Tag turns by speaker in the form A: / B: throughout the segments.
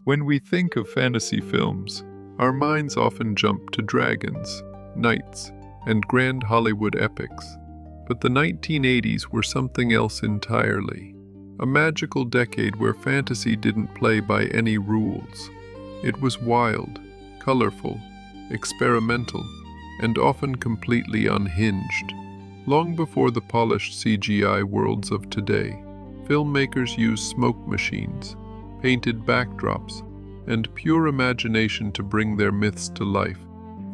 A: When we think of fantasy films, our minds often jump to dragons, knights, and grand Hollywood epics. But the 1980s were something else entirely. A magical decade where fantasy didn't play by any rules. It was wild, colorful, experimental, and often completely unhinged. Long before the polished CGI worlds of today, filmmakers used smoke machines, painted backdrops, and pure imagination to bring their myths to life.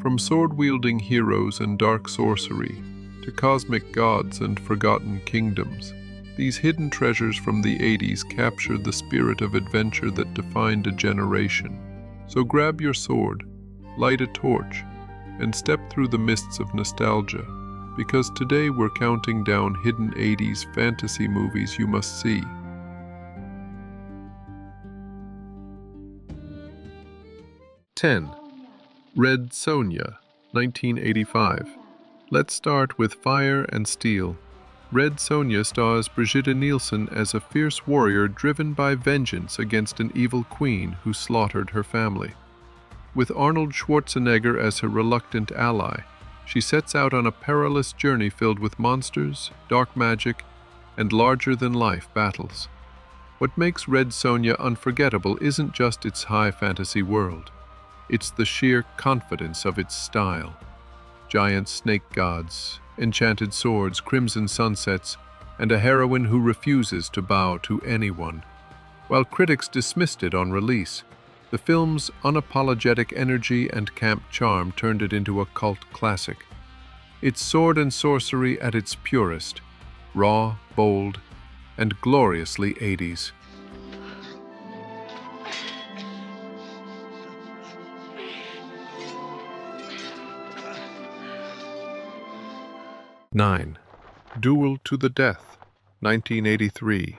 A: From sword-wielding heroes and dark sorcery, to cosmic gods and forgotten kingdoms, these hidden treasures from the 80s captured the spirit of adventure that defined a generation. So grab your sword, light a torch, and step through the mists of nostalgia, because today we're counting down hidden 80s fantasy movies you must see. 10. Red Sonja, 1985. Let's start with Fire and Steel. Red Sonja stars Brigitte Nielsen as a fierce warrior driven by vengeance against an evil queen who slaughtered her family. With Arnold Schwarzenegger as her reluctant ally, she sets out on a perilous journey filled with monsters, dark magic, and larger-than-life battles. What makes Red Sonja unforgettable isn't just its high fantasy world. It's the sheer confidence of its style. Giant snake gods, enchanted swords, crimson sunsets, and a heroine who refuses to bow to anyone. While critics dismissed it on release, the film's unapologetic energy and camp charm turned it into a cult classic. It's sword and sorcery at its purest, raw, bold, and gloriously 80s. 9. Duel to the Death, 1983.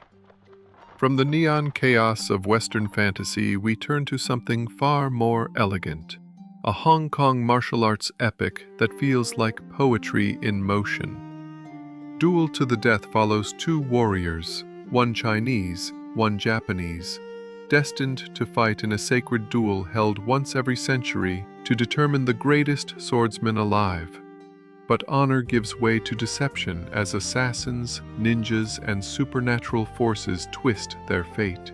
A: From the neon chaos of Western fantasy, we turn to something far more elegant. A Hong Kong martial arts epic that feels like poetry in motion. Duel to the Death follows two warriors, one Chinese, one Japanese, destined to fight in a sacred duel held once every century to determine the greatest swordsman alive. But honor gives way to deception as assassins, ninjas, and supernatural forces twist their fate.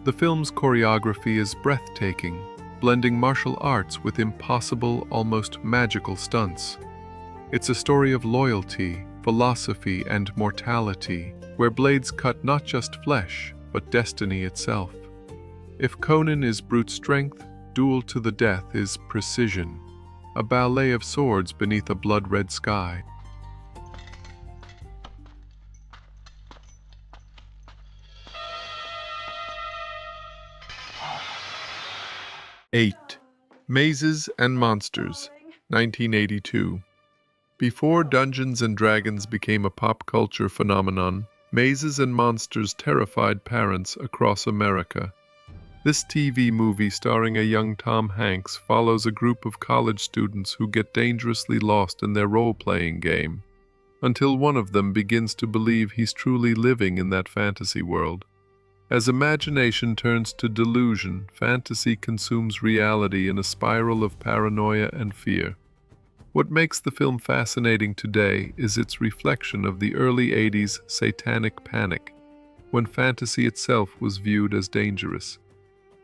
A: The film's choreography is breathtaking, blending martial arts with impossible, almost magical stunts. It's a story of loyalty, philosophy, and mortality, where blades cut not just flesh, but destiny itself. If Conan is brute strength, Duel to the Death is precision. A ballet of swords beneath a blood-red sky. 8. Mazes and Monsters, 1982. Before Dungeons and Dragons became a pop culture phenomenon, mazes and monsters terrified parents across America. This TV movie starring a young Tom Hanks follows a group of college students who get dangerously lost in their role-playing game, until one of them begins to believe he's truly living in that fantasy world. As imagination turns to delusion, fantasy consumes reality in a spiral of paranoia and fear. What makes the film fascinating today is its reflection of the early 80s satanic panic, when fantasy itself was viewed as dangerous.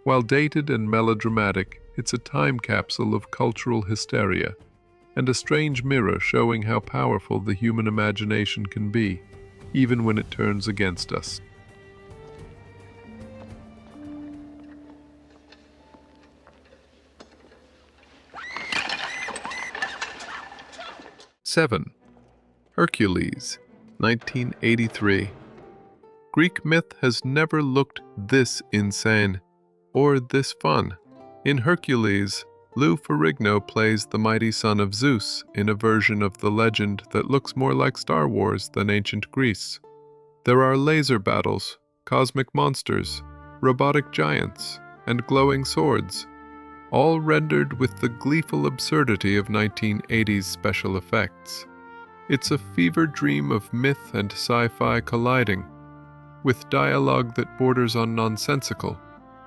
A: While dated and melodramatic, it's a time capsule of cultural hysteria, and a strange mirror showing how powerful the human imagination can be, even when it turns against us. 7. Hercules, 1983. Greek myth has never looked this insane, or this fun. In Hercules, Lou Ferrigno plays the mighty son of Zeus in a version of the legend that looks more like Star Wars than ancient Greece. There are laser battles, cosmic monsters, robotic giants, and glowing swords, all rendered with the gleeful absurdity of 1980s special effects. It's a fever dream of myth and sci-fi colliding, with dialogue that borders on nonsensical,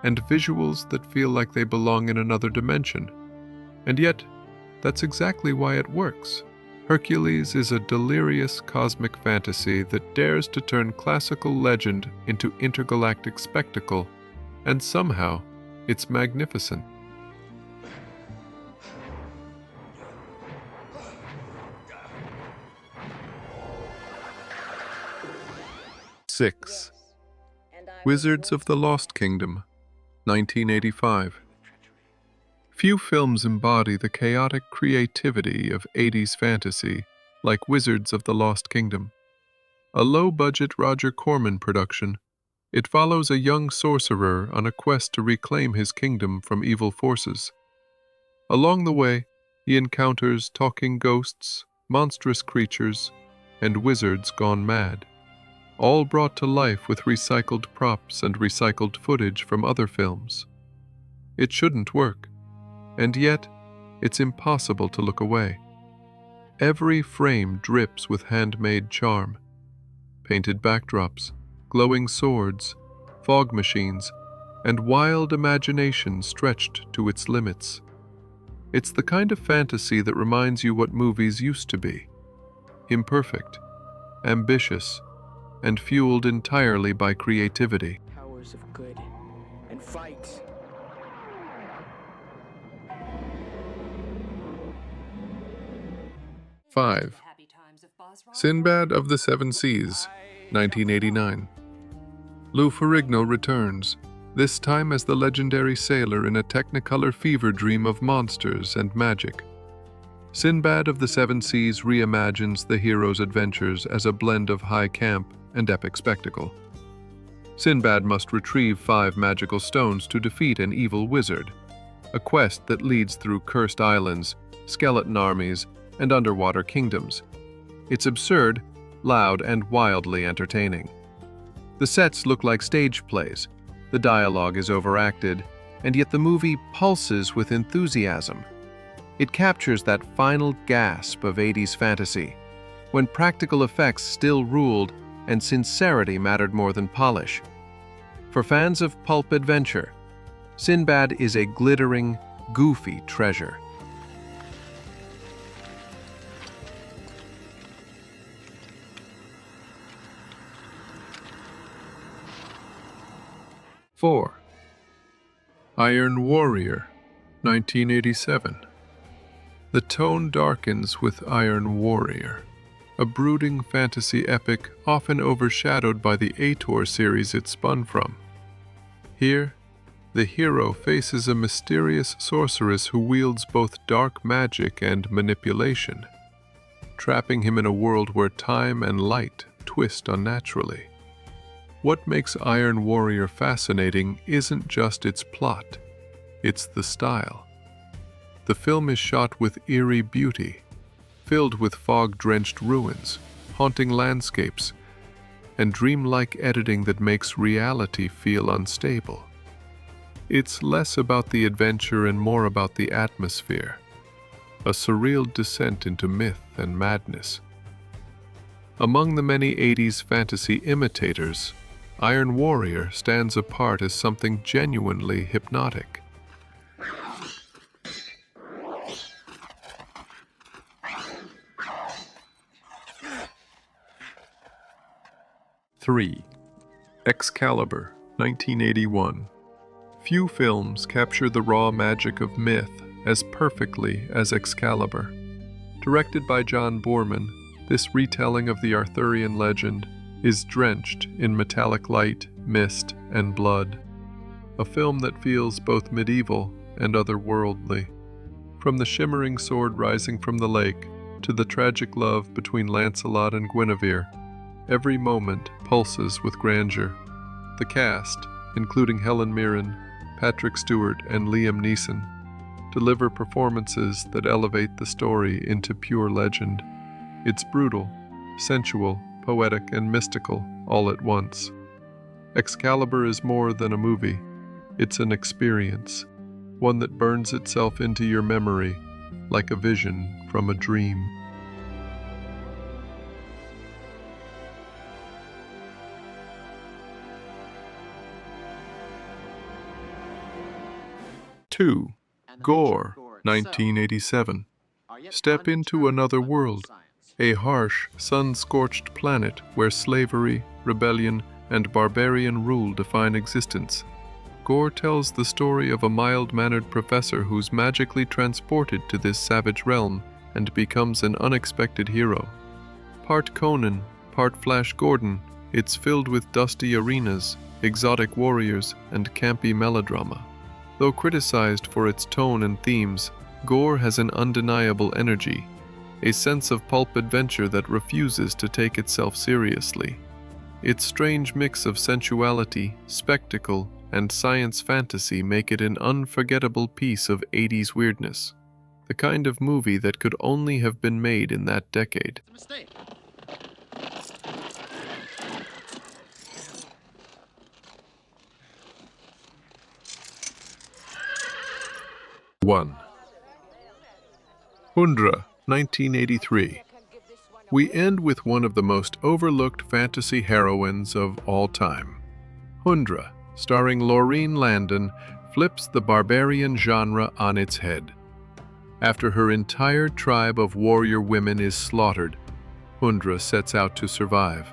A: and visuals that feel like they belong in another dimension. And yet, that's exactly why it works. Hercules is a delirious cosmic fantasy that dares to turn classical legend into intergalactic spectacle, and somehow, it's magnificent. 6. Wizards of the Lost Kingdom, 1985. Few films embody the chaotic creativity of 80s fantasy like Wizards of the Lost Kingdom. A low-budget Roger Corman production, it follows a young sorcerer on a quest to reclaim his kingdom from evil forces. Along the way, he encounters talking ghosts, monstrous creatures, and wizards gone mad, all brought to life with recycled props and recycled footage from other films. It shouldn't work, and yet it's impossible to look away. Every frame drips with handmade charm. Painted backdrops, glowing swords, fog machines, and wild imagination stretched to its limits. It's the kind of fantasy that reminds you what movies used to be. Imperfect, ambitious, and fueled entirely by creativity.
B: Powers of good and fight.
A: Five. Sinbad of the Seven Seas, 1989. Lou Ferrigno returns, this time as the legendary sailor in a Technicolor fever dream of monsters and magic. Sinbad of the Seven Seas reimagines the hero's adventures as a blend of high camp and epic spectacle. Sinbad must retrieve 5 magical stones to defeat an evil wizard, a quest that leads through cursed islands, skeleton armies, and underwater kingdoms. It's absurd, loud, and wildly entertaining. The sets look like stage plays, the dialogue is overacted, and yet the movie pulses with enthusiasm. It captures that final gasp of 80s fantasy, when practical effects still ruled and sincerity mattered more than polish. For fans of pulp adventure, Sinbad is a glittering, goofy treasure. Four. Iron Warrior, 1987. The tone darkens with Iron Warrior, a brooding fantasy epic often overshadowed by the Ator series it spun from. Here, the hero faces a mysterious sorceress who wields both dark magic and manipulation, trapping him in a world where time and light twist unnaturally. What makes Iron Warrior fascinating isn't just its plot, it's the style. The film is shot with eerie beauty, filled with fog-drenched ruins, haunting landscapes, and dreamlike editing that makes reality feel unstable. It's less about the adventure and more about the atmosphere, a surreal descent into myth and madness. Among the many 80s fantasy imitators, Iron Warrior stands apart as something genuinely hypnotic. Three. Excalibur, 1981. Few films capture the raw magic of myth as perfectly as Excalibur. Directed by John Boorman, this retelling of the Arthurian legend is drenched in metallic light, mist, and blood. A film that feels both medieval and otherworldly. From the shimmering sword rising from the lake to the tragic love between Lancelot and Guinevere, every moment pulses with grandeur. The cast, including Helen Mirren, Patrick Stewart, and Liam Neeson, deliver performances that elevate the story into pure legend. It's brutal, sensual, poetic, and mystical all at once. Excalibur is more than a movie. It's an experience, one that burns itself into your memory like a vision from a dream. 2. Gore, 1987. Step into another world, a harsh, sun-scorched planet where slavery, rebellion, and barbarian rule define existence. Gore tells the story of a mild-mannered professor who's magically transported to this savage realm and becomes an unexpected hero. Part Conan, part Flash Gordon, it's filled with dusty arenas, exotic warriors, and campy melodrama. Though criticized for its tone and themes, Gore has an undeniable energy, a sense of pulp adventure that refuses to take itself seriously. Its strange mix of sensuality, spectacle, and science fantasy make it an unforgettable piece of 80s weirdness, the kind of movie that could only have been made in that decade.
C: It's a mistake.
A: 1. Hundra, 1983. We end with one of the most overlooked fantasy heroines of all time. Hundra, starring Laureen Landon, flips the barbarian genre on its head. After her entire tribe of warrior women is slaughtered, Hundra sets out to survive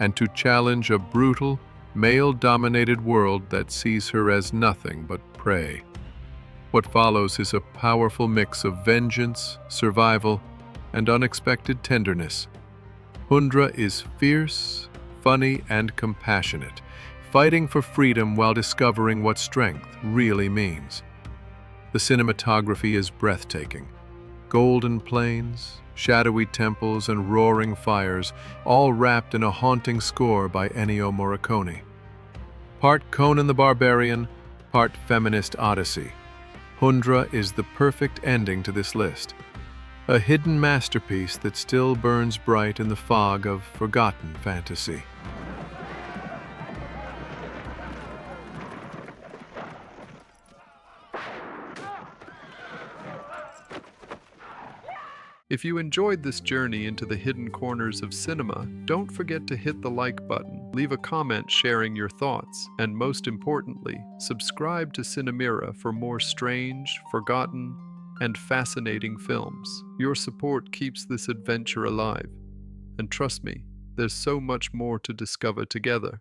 A: and to challenge a brutal, male-dominated world that sees her as nothing but prey. What follows is a powerful mix of vengeance, survival, and unexpected tenderness. Hundra is fierce, funny, and compassionate, fighting for freedom while discovering what strength really means. The cinematography is breathtaking. Golden plains, shadowy temples, and roaring fires, all wrapped in a haunting score by Ennio Morricone. Part Conan the Barbarian, part feminist odyssey. Hundra is the perfect ending to this list, a hidden masterpiece that still burns bright in the fog of forgotten fantasy. If you enjoyed this journey into the hidden corners of cinema, don't forget to hit the like button, leave a comment sharing your thoughts, and most importantly, subscribe to Cinemira for more strange, forgotten, and fascinating films. Your support keeps this adventure alive. And trust me, there's so much more to discover together.